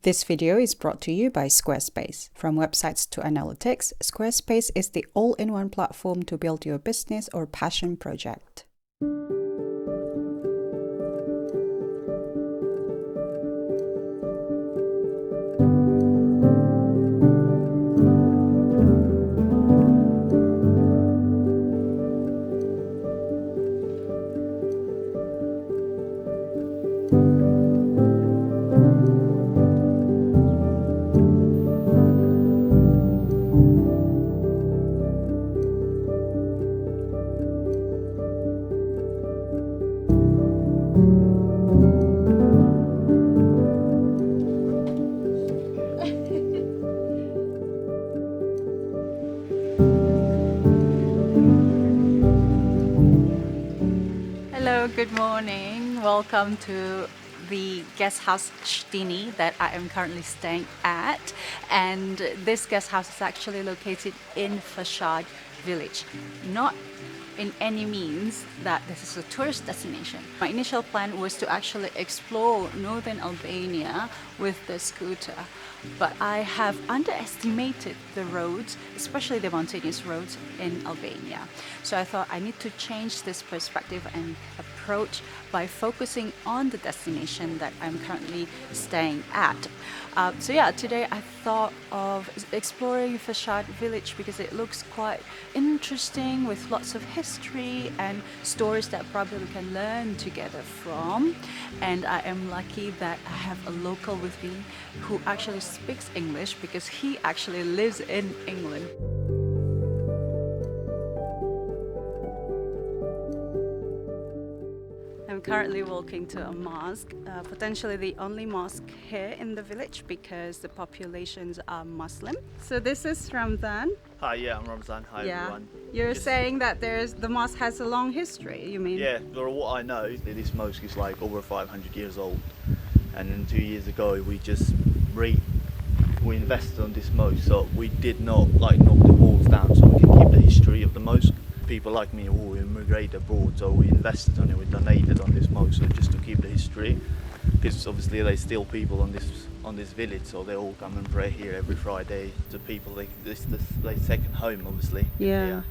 This video is brought to you by Squarespace. From websites to analytics, Squarespace is the all-in-one platform to build your business or passion project. Hello, good morning. Welcome to the Guesthouse Shtini that I am currently staying at. And this guest house is actually located in Fhsat village. Not in any means that this is a tourist destination. My initial plan was to actually explore northern Albania with the scooter, but I have underestimated the roads, especially the mountainous roads in Albania. So I thought I need to change this perspective and approach by focusing on the destination that I'm currently staying at. Today I thought of exploring Fhsat village because it looks quite interesting with lots of history and stories that probably we can learn together from. And I am lucky that I have a local with me who actually speaks English because he actually lives in England. I'm currently walking to a mosque, potentially the only mosque here in the village because the populations are Muslim. So this is Ramzan. Hi, yeah, I'm Ramzan. Hi, everyone. You're saying that the mosque has a long history, you mean? Yeah, for what I know, this mosque is like over 500 years old. And then 2 years ago, we invested on this mosque, so we did not knock the walls down so we can keep the history of the mosque. People like me who immigrate abroad, so we invested on it, we donated on this mosque, so just to keep the history, because obviously there's still people on this village, so they all come and pray here every Friday. The people, this is their second home, obviously. Yeah.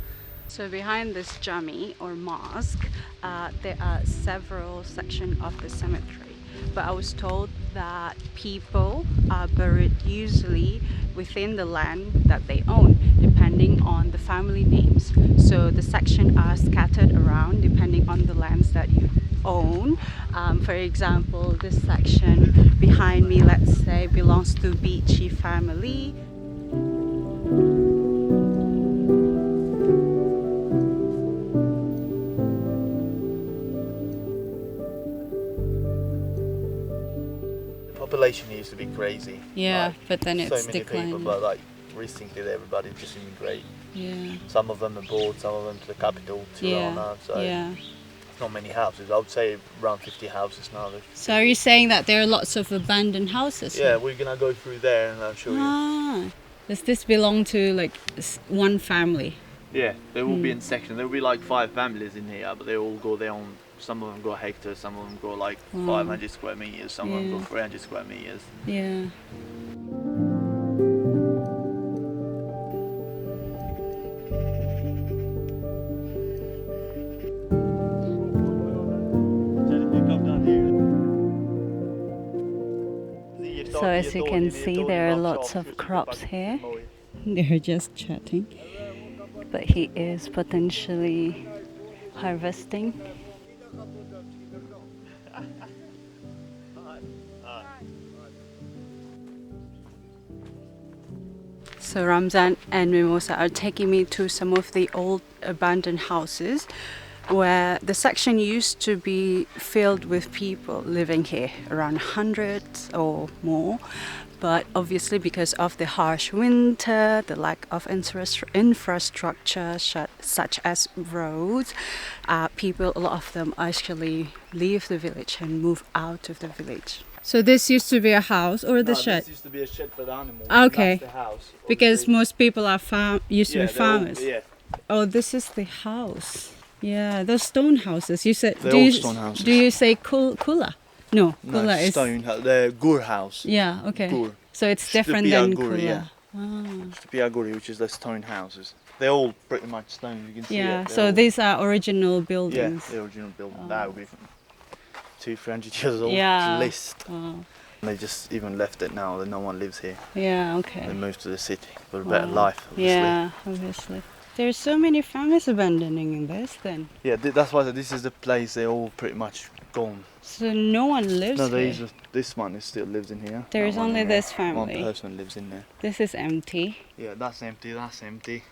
So behind this jami or mosque, there are several sections of the cemetery. But I was told that people are buried usually within the land that they own, depending on the family names. So the sections are scattered around depending on the lands that you own. For example, this section behind me, let's say, belongs to Beachy family. Population used to be crazy. Yeah, but then it's so many declining. people, but recently everybody just immigrate. Yeah. Some of them abroad, some of them to the capital, Tirana. It's not many houses. I would say around 50 houses now. So are you saying that there are lots of abandoned houses? Yeah, we're gonna go through there and I'll show you. Does this belong to one family? Yeah, they will be in sections. There will be like 5 families in here, but they all go their own. Some of them go hectares, some of them go 500 square meters, some of them go 300 square meters. Yeah. So as you can see, there are lots of crops here. They're just chatting. But he is potentially harvesting. So Ramzan and Mimosa are taking me to some of the old abandoned houses where the section used to be filled with people living here, around 100 or more. But obviously because of the harsh winter, the lack of infrastructure such as roads, a lot of them actually leave the village and move out of the village. So this used to be a house or the shed? This used to be a shed for the animals. Okay. That's the house. Because most people are used to be farmers. Yeah. Oh, this is the house. Yeah, those stone houses. You said. They're all stone houses. Do you say kula? No, No, Kula is... stone. The gur house. Yeah, okay. Gur. So it's different than Gur, Kula. yeah. Ah. Guri, which is the stone houses. They're all pretty much stone. You can see Yeah, it. so these are original buildings. Yeah, the original building. That would be 200-300 years old. Yeah. At least. Wow. They just even left it now that no one lives here. Yeah, okay. They moved to the city for a better life, obviously. Yeah, obviously. There's so many families abandoning in this then. Yeah, that's why this is the place. They're all pretty much gone. So no one lives here? This one still lives in here. There's only this family? One person lives in there. This is empty? Yeah, that's empty, that's empty.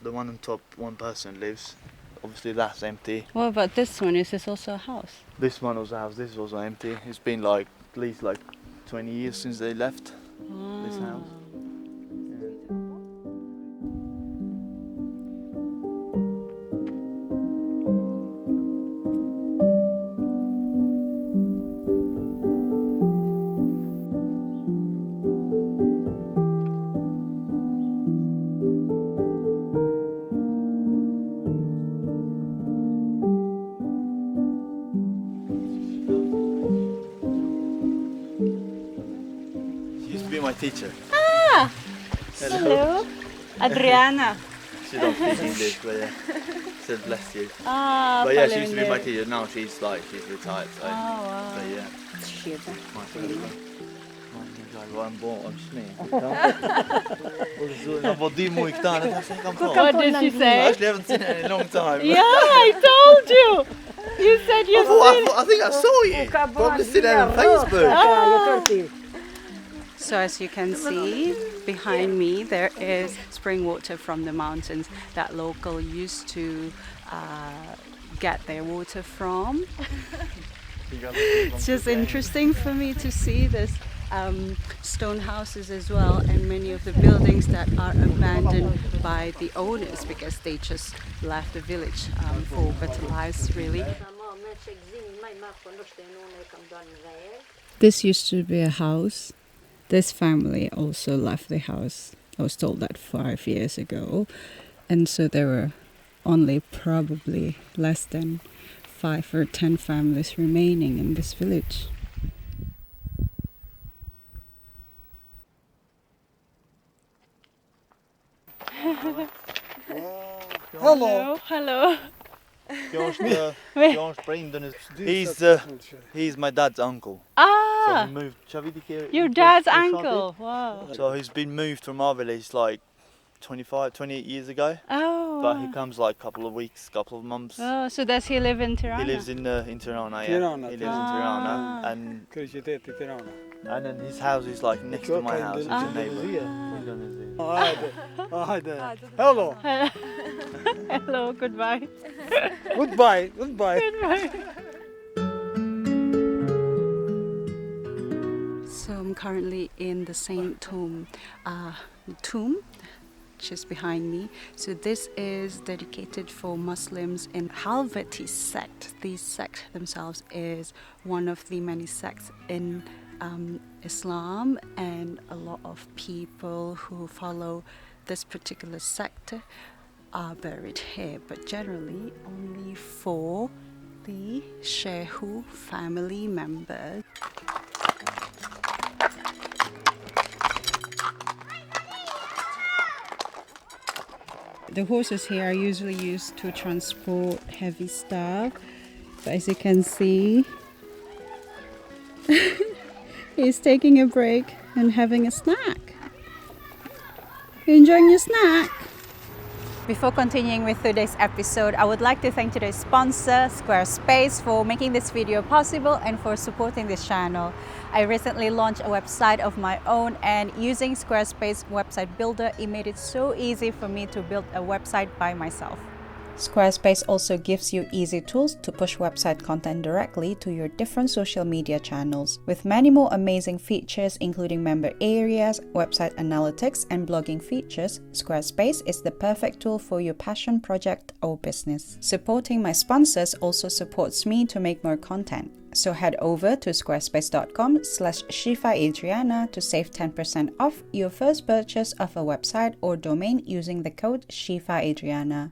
The one on top, one person lives. Obviously that's empty. What about this one? Is this also a house? This one was a house, this was empty. It's been like at least like 20 years since they left this house. My teacher. Ah! Hello. Adriana. She don't speak English, but yeah. Said bless you. Ah, but yeah, she used to be my teacher. Now she's retired. So. Oh wow. But yeah. Shit. My What did she say? I actually haven't seen it in a long time. Yeah, I told you. You said you've seen it. I think I saw you. Probably seen it on Facebook. Oh. So as you can see behind me, there is spring water from the mountains that local used to get their water from. It's just interesting for me to see this stone houses as well, and many of the buildings that are abandoned by the owners because they just left the village for better lives, really. This used to be a house. This family also left the house. I was told that 5 years ago. And so there were only probably less than 5 or 10 families remaining in this village. Hello. Hello. He's my dad's uncle. Ah! So he moved. Your dad's uncle. Wow. So he's been moved from our village like 28 years ago. Oh. But he comes like a couple of weeks, couple of months. Oh, so does he live in Tirana? He lives in Tirana, yeah. Tirana. He lives in Tirana, and then his house is like next to my house. It's a neighbour. Hello. Hello, goodbye. Goodbye. Goodbye. So I'm currently in the Saint Tomb, just behind me. So this is dedicated for Muslims in Helvetii sect. These sect themselves is one of the many sects in Islam, and a lot of people who follow this particular sect are buried here, but generally only for the Shehu family members. The horses here are usually used to transport heavy stuff, but as you can see, he's taking a break and having a snack. You enjoying your snack? Before continuing with today's episode, I would like to thank today's sponsor, Squarespace, for making this video possible and for supporting this channel. I recently launched a website of my own, and using Squarespace website builder, it made it so easy for me to build a website by myself. Squarespace also gives you easy tools to push website content directly to your different social media channels. With many more amazing features including member areas, website analytics, and blogging features, Squarespace is the perfect tool for your passion project or business. Supporting my sponsors also supports me to make more content. So head over to squarespace.com/ShifaAdriana to save 10% off your first purchase of a website or domain using the code ShifaAdriana.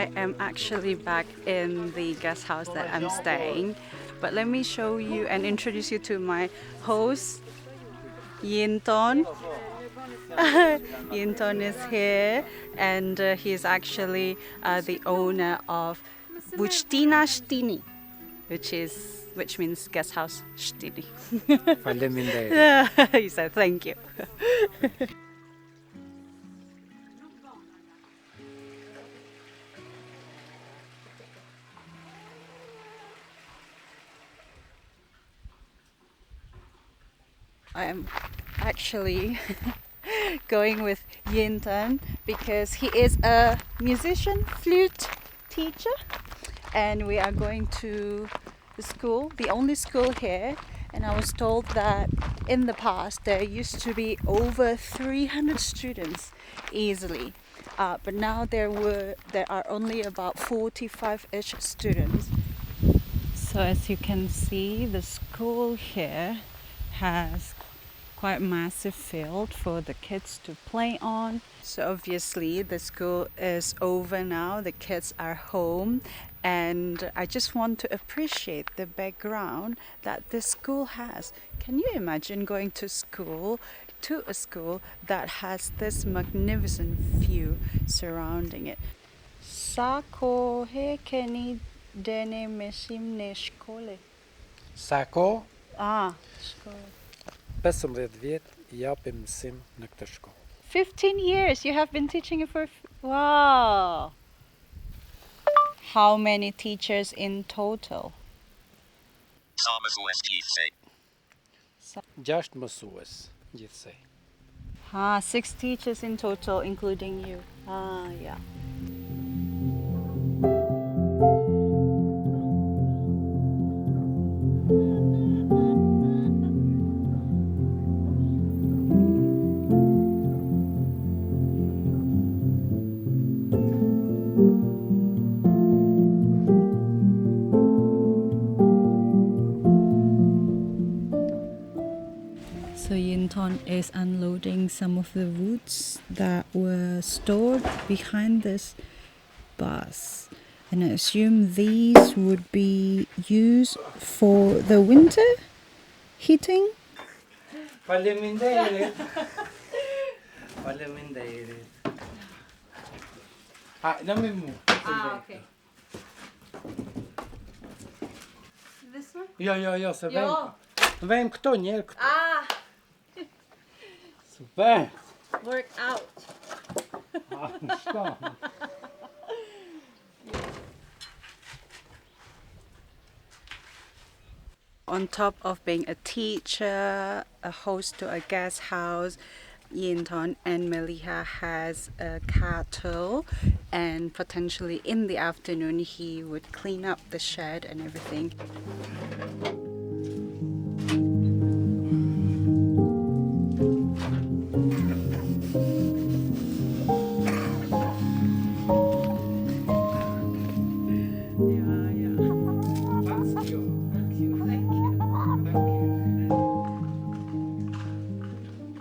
I am actually back in the guest house that I'm staying. But let me show you and introduce you to my host, Yinton. Yinton is here, and he's actually the owner of Guesthouse Shtini, which means Guesthouse Shtini. He said thank you. I am actually going with Yinton because he is a musician, flute teacher, and we are going to the school, the only school here. And I was told that in the past there used to be over 300 students easily, but now there are only about 45-ish students. So as you can see, the school here has quite a massive field for the kids to play on. So obviously the school is over now, the kids are home, and I just want to appreciate the background that this school has. Can you imagine going to a school that has this magnificent view surrounding it? Sako he keni dene mesim ne shkole. Sako, Shkole. 15 vjet japim mësim në këtë shkollë. 15 years you have been teaching it for... Wow! How many teachers in total? 6 mësues gjithsej. 6 teachers in total, including you. Yeah. So Yinton is unloading some of the woods that were stored behind this bus. And I assume these would be used for the winter heating? Faleminderit. Faleminderit. Në me mu. Okay. This one? Jo, se vem këto njerë këto. Super. Work out. Në shka. On top of being a teacher, a host to a guest house, Yinton and Meliha has a cattle, and potentially in the afternoon he would clean up the shed and everything.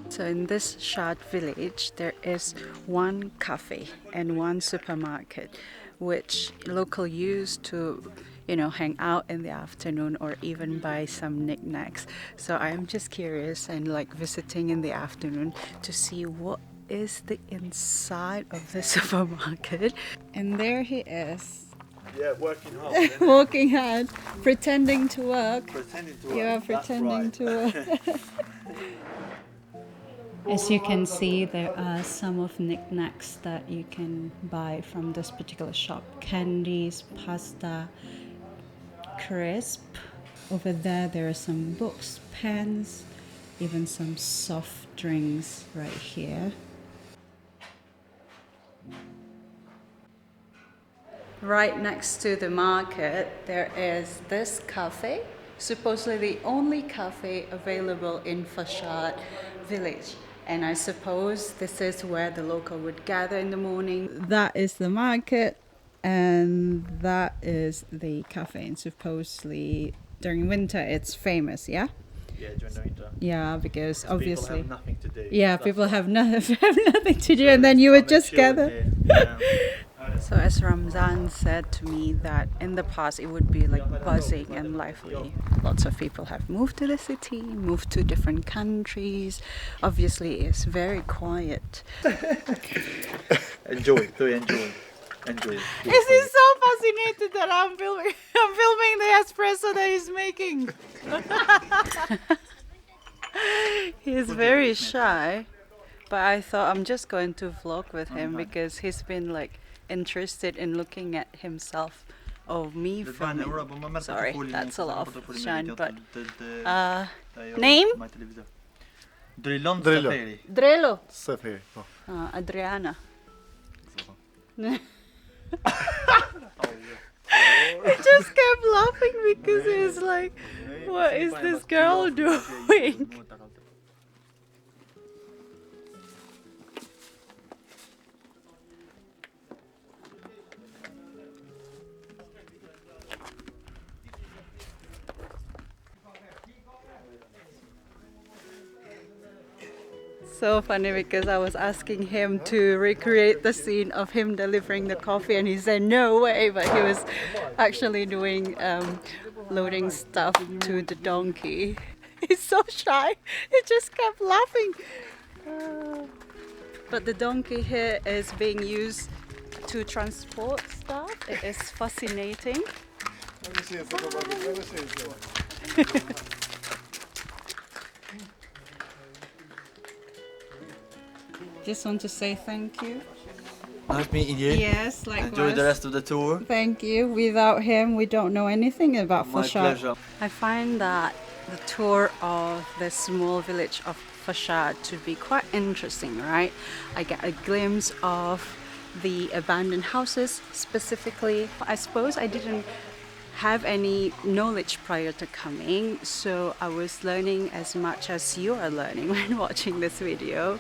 So in this short village, there is one cafe and one supermarket, which local use to, hang out in the afternoon or even buy some knickknacks. So I'm just curious and visiting in the afternoon to see what is the inside of the supermarket. And there he is. Yeah, working hard. Working hard, pretending to work. Pretending to work. Yeah, pretending to work. As you can see, there are some of knickknacks that you can buy from this particular shop. Candies, pasta, crisp. Over there are some books, pens, even some soft drinks right here. Right next to the market, there is this cafe, supposedly the only cafe available in Fhsat village. And I suppose this is where the local would gather in the morning. That is the market, and that is the cafe. And supposedly during winter it's famous, yeah? Yeah, during the winter. Yeah, because obviously... people have nothing to do. Yeah, That's people why. have nothing to do, and then you would just gather. Yeah. So as Ramzan said to me that in the past it would be like buzzing and lively. Lots of people have moved to the city, moved to different countries. Obviously it's very quiet. Enjoy, enjoy. Enjoy. Is he so fascinated that I'm filming the espresso that he's making? He's very shy, but I thought I'm just going to vlog with him because he's been like interested in looking at himself of me filming. Sorry, that's a lot of shine, but name? Drelo. Adriana. He just kept laughing because he's like, what is this girl doing? So funny because I was asking him to recreate the scene of him delivering the coffee and he said no way, but he was actually doing loading stuff to the donkey. He's so shy, he just kept laughing. But the donkey here is being used to transport stuff. It is fascinating. Just want to say thank you. Nice meeting you. Yes, likewise. Enjoy the rest of the tour. Thank you. Without him, we don't know anything about My Fhsat. pleasure. I find that the tour of the small village of Fhsat to be quite interesting, right? I get a glimpse of the abandoned houses specifically. I suppose I didn't have any knowledge prior to coming, so I was learning as much as you are learning when watching this video,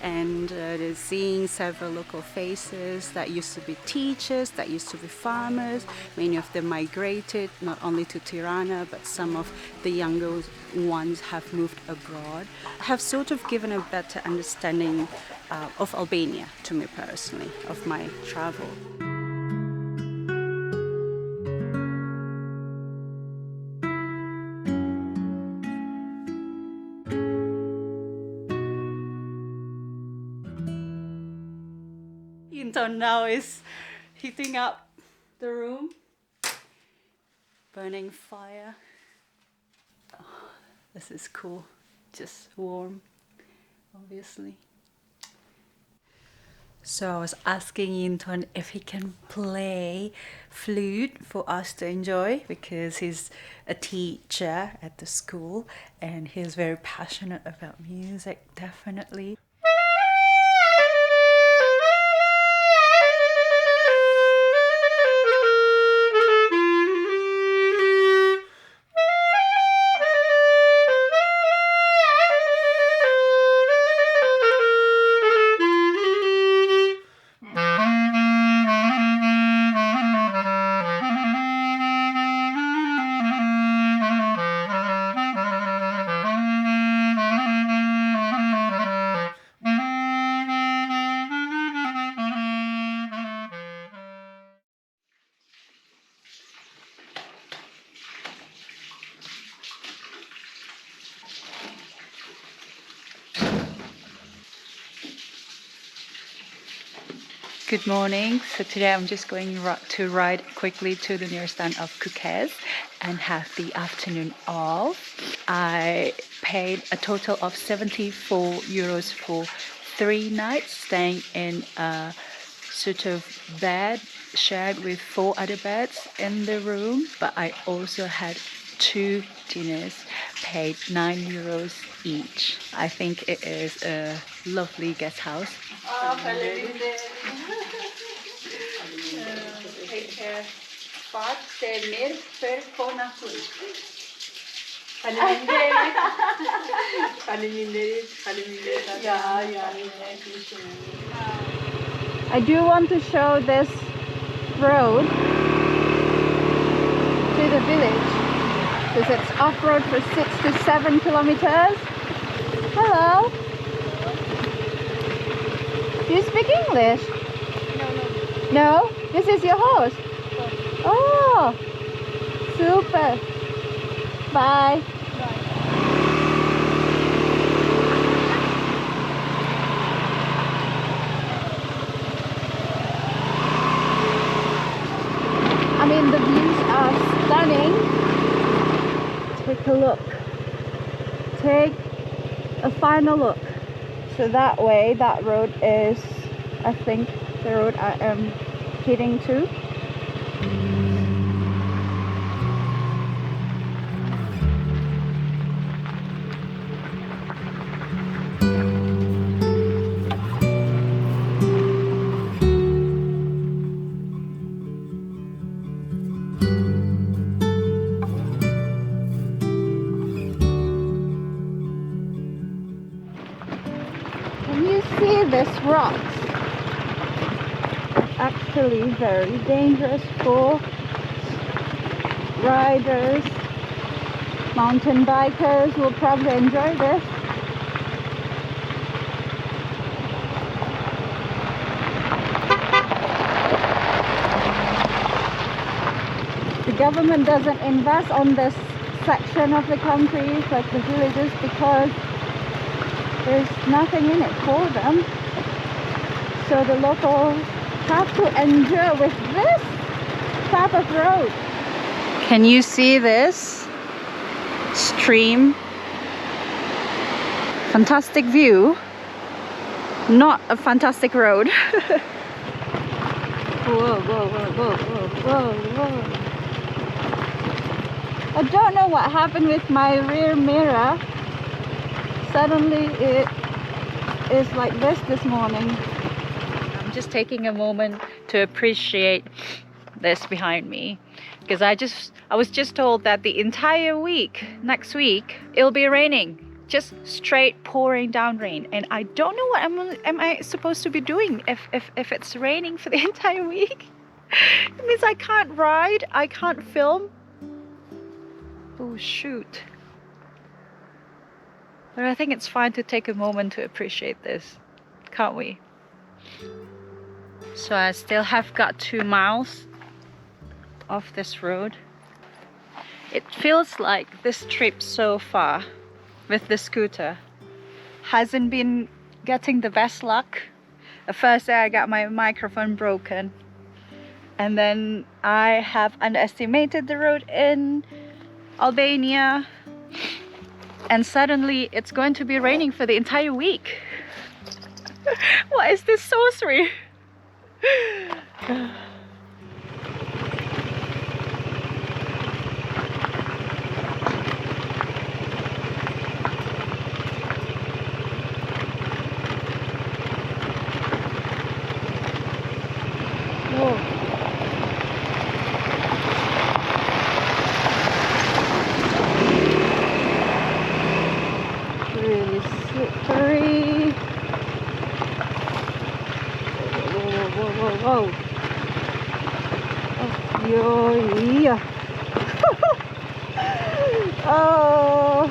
and seeing several local faces that used to be teachers, that used to be farmers. Many of them migrated not only to Tirana, but some of the younger ones have moved abroad. Have sort of given a better understanding of Albania to me personally, of my travel. Inton now is heating up the room, burning fire. Oh, this is cool, just warm, obviously. So I was asking Inton if he can play flute for us to enjoy because he's a teacher at the school and he's very passionate about music, definitely. Good morning. So today I'm just going to ride quickly to the nearest town of Kukës and have the afternoon off. I paid a total of 74 euros for 3 nights, staying in a sort of bed shared with 4 other beds in the room. But I also had 2 dinners, paid 9 euros each. I think it is a lovely guest house. Take care. I do want to show this road to the village because it's off-road for 6 to 7 kilometers. Hello. Do you speak English? No. No? This is your horse? Oh, super. Bye. I mean, the views are stunning. Take a look. Take a final look. So that way, that road is, I think, the road I am heading to. Can you see this rocks? It's actually very dangerous for riders. Mountain bikers will probably enjoy this. The government doesn't invest on this section of the country, like the villages, because there's nothing in it for them. So the locals have to endure with this type of road. Can you see this stream? Fantastic view. Not a fantastic road. Whoa, whoa, whoa, whoa, whoa, whoa, whoa. I don't know what happened with my rear mirror. Suddenly it is like this morning. I'm just taking a moment to appreciate this behind me, because I was just told that the entire week, next week, it'll be raining. Just straight pouring down rain, and I don't know what am I supposed to be doing if it's raining for the entire week. It means I can't ride, I can't film. Oh shoot. But I think it's fine to take a moment to appreciate this, can't we? So I still have got 2 miles off this road. It feels like this trip so far with the scooter hasn't been getting the best luck. The first day I got my microphone broken, and then I have underestimated the road in Albania, and suddenly it's going to be raining for the entire week. What is this sorcery? Really slippery. Whoa, whoa, whoa. Oh, yeah. Oh.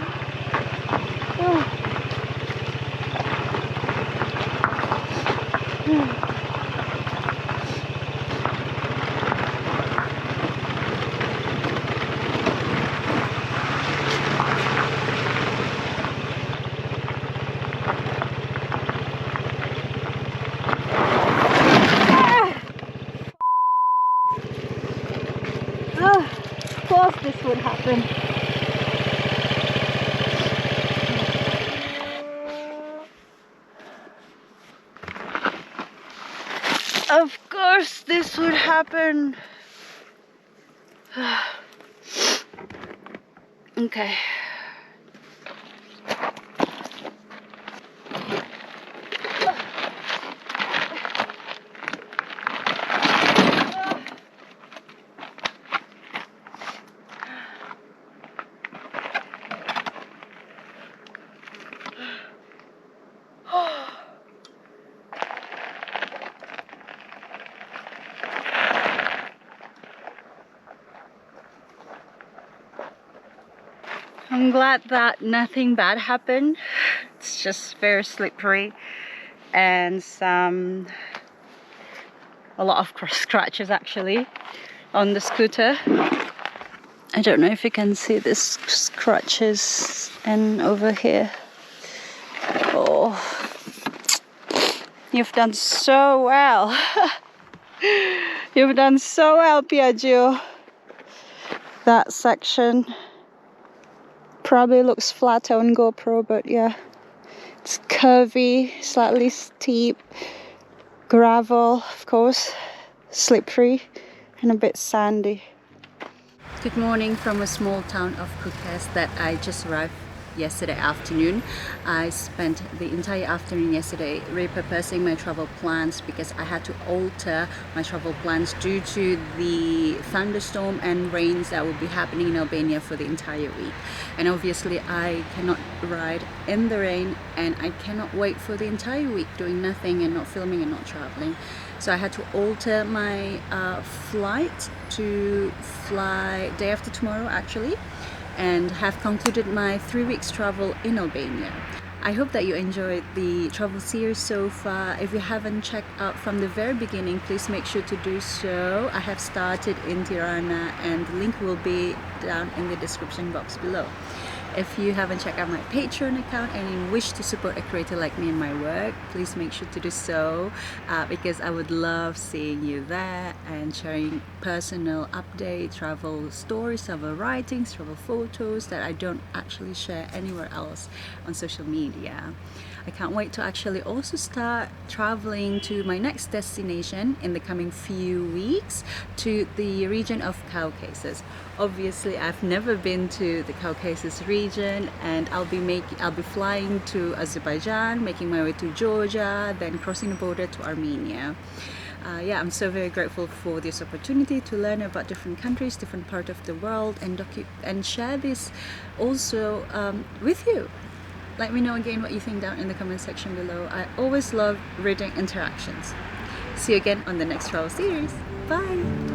Of course this would happen. Of course this would happen. Okay. I'm glad that nothing bad happened. It's just very slippery and some a lot of scratches actually on the scooter. I don't know if you can see these scratches and over here. Oh, you've done so well. You've done so well, Piaggio. That section probably looks flat on GoPro, but yeah, it's curvy, slightly steep, gravel, of course, slippery, and a bit sandy. Good morning from a small town of Kukës that I just arrived yesterday afternoon. I spent the entire afternoon yesterday repurposing my travel plans because I had to alter my travel plans due to the thunderstorm and rains that will be happening in Albania for the entire week. And obviously I cannot ride in the rain, and I cannot wait for the entire week doing nothing and not filming and not traveling. So I had to alter my flight to fly day after tomorrow actually, and have concluded my 3 weeks travel in Albania. I hope that you enjoyed the travel series so far. If you haven't checked out from the very beginning, please make sure to do so. I have started in Tirana and the link will be down in the description box below. If you haven't checked out my Patreon account and you wish to support a creator like me in my work, please make sure to do so because I would love seeing you there and sharing personal updates, travel stories, travel writings, travel photos that I don't actually share anywhere else on social media. I can't wait to actually also start traveling to my next destination in the coming few weeks, to the region of Caucasus. Obviously, I've never been to the Caucasus region, and I'll be flying to Azerbaijan, making my way to Georgia, then crossing the border to Armenia. Yeah, I'm so very grateful for this opportunity to learn about different countries, different parts of the world, and share this also with you. Let me know again what you think down in the comment section below. I always love reading interactions. See you again on the next travel series. Bye!